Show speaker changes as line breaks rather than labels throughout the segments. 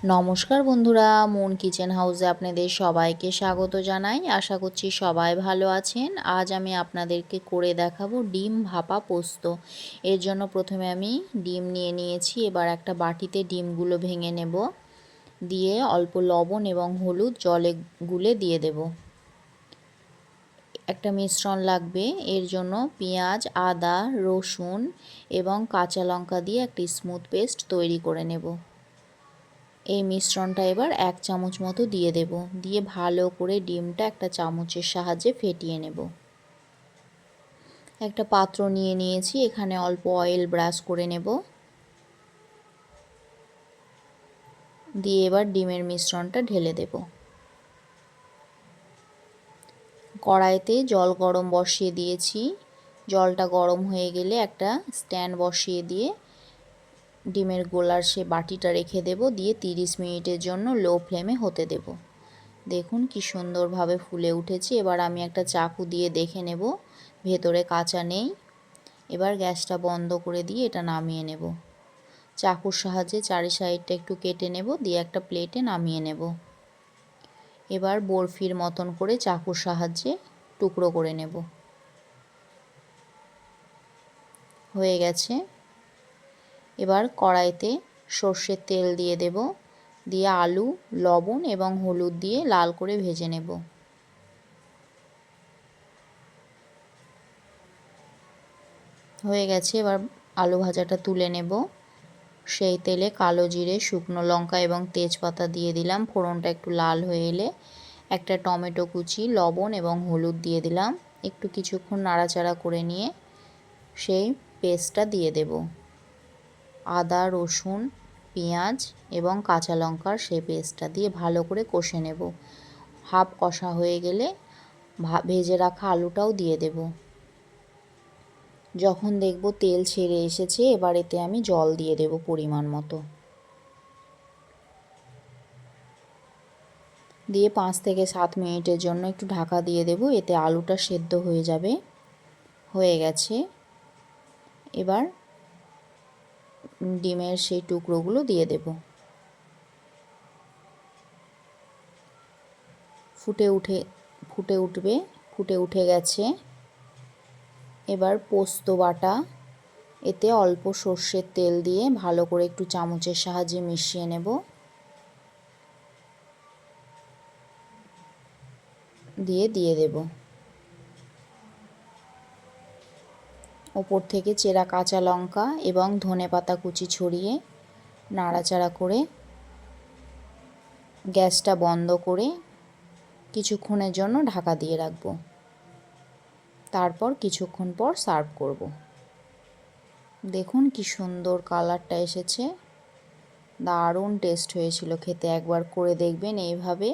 নমস্কার বন্ধুরা, moon kitchen হাউসে আপনাদের সবাইকে স্বাগত জানাই। আশা করছি সবাই ভালো আছেন। আজ আমি আপনাদেরকে করে দেখাবো ডিম ভাপা পোস্ত। এর জন্য প্রথমে আমি ডিম নিয়ে নিয়েছি। এবার একটা বাটিতে ডিমগুলো ভেঙে নেব, দিয়ে অল্প লবণ এবং হলুদ জলে গুলে দিয়ে দেব। একটা মিশ্রণ লাগবে, এর জন্য পেঁয়াজ, আদা, রসুন এবং কাঁচা লঙ্কা দিয়ে একটি স্মুথ পেস্ট তৈরি করে নেব। এই মিশ্রণটা এবার 1 চামচ মতো দিয়ে দেব, দিয়ে ভালো করে ডিমটা একটা চামচের সাহায্যে ফেটিয়ে নেব। একটা পাত্র নিয়ে নিয়েছি, এখানে অল্প অয়েল ব্রাশ করে নেব, দিয়ে এবার ডিমের মিশ্রণটা ঢেলে দেব। কড়াইতে জল গরম বসিয়ে দিয়েছি। জলটা গরম হয়ে গেলে একটা স্ট্যান্ড বসিয়ে দিয়ে ডিমের গোলার সে বাটিটা রেখে দেব, দিয়ে 30 মিনিটের জন্য লো ফ্লেমে হতে দেব। দেখুন কি সুন্দরভাবে ফুলে উঠেছে। এবার আমি একটা চাকু দিয়ে দেখে নেব ভেতরে কাঁচা নেই। এবার গ্যাসটা বন্ধ করে দিয়ে এটা নামিয়ে নেব। চাকুর সাহায্যে চারি সাইডটা একটু কেটে নেব, দিয়ে একটা প্লেটে নামিয়ে নেব। এবার বরফির মতন করে চাকুর সাহায্যে টুকরো করে নেব। হয়ে গেছে। এবার কড়াইতে সর্ষের তেল দিয়ে দেব, দিয়ে আলু, লবণ এবং হলুদ দিয়ে লাল করে ভেজে নেব। হয়ে গেছে। এবার আলু ভাজাটা তুলে নেব। সেই তেলে কালো জিরে, শুকনো লঙ্কা এবং তেজপাতা দিয়ে দিলাম। ফোড়নটা একটু লাল হয়ে এলে একটা টমেটো কুচি, লবণ এবং হলুদ দিয়ে দিলাম। একটু কিছুক্ষণ নাড়াচাড়া করে নিয়ে সেই পেস্টটা দিয়ে দেব। আদা, রসুন, পেঁয়াজ এবং কাঁচা লঙ্কার সেই পেস্টটা দিয়ে ভালো করে কষে নেব। হাফ কষা হয়ে গেলে ভেজে রাখা আলুটাও দিয়ে দেব। যখন দেখব তেল ছেড়ে এসেছে, এবার এতে আমি জল দিয়ে দেব পরিমাণ মতো, দিয়ে 5 থেকে 7 মিনিটের জন্য একটু ঢাকা দিয়ে দেব। এতে আলুটা সেদ্ধ হয়ে যাবে। হয়ে গেছে। এবার ডিমের সেই টুকরোগুলো দিয়ে দেব। ফুটে উঠে গেছে। এবার পোস্ত বাটা, এতে অল্প সর্ষের তেল দিয়ে ভালো করে একটু চামচের সাহায্যে মিশিয়ে নেব, দিয়ে দেব। ওপর থেকে চেরা কাঁচা লঙ্কা এবং ধনেপাতা কুচি ছড়িয়ে নাড়াচাড়া করে গ্যাসটা বন্ধ করে কিছুক্ষণের জন্য ঢাকা দিয়ে রাখব। তারপর কিছুক্ষণ পর সার্ভ করব। দেখুন কি সুন্দর কালারটা এসেছে, দারুণ টেস্ট হয়েছিল খেতে। একবার করে দেখবেন এইভাবে,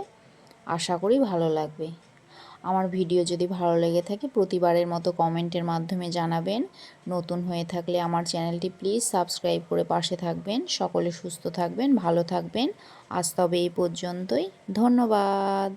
আশা করি ভালো লাগবে। আমার ভিডিও যদি ভালো লেগে থাকে প্রতিবারের মতো কমেন্টের মাধ্যমে জানাবেন। নতুন হয়ে থাকলে আমার চ্যানেলটি প্লিজ সাবস্ক্রাইব করে পাশে থাকবেন। সকলে সুস্থ থাকবেন, ভালো থাকবেন। আজ তবে এই পর্যন্তই। ধন্যবাদ।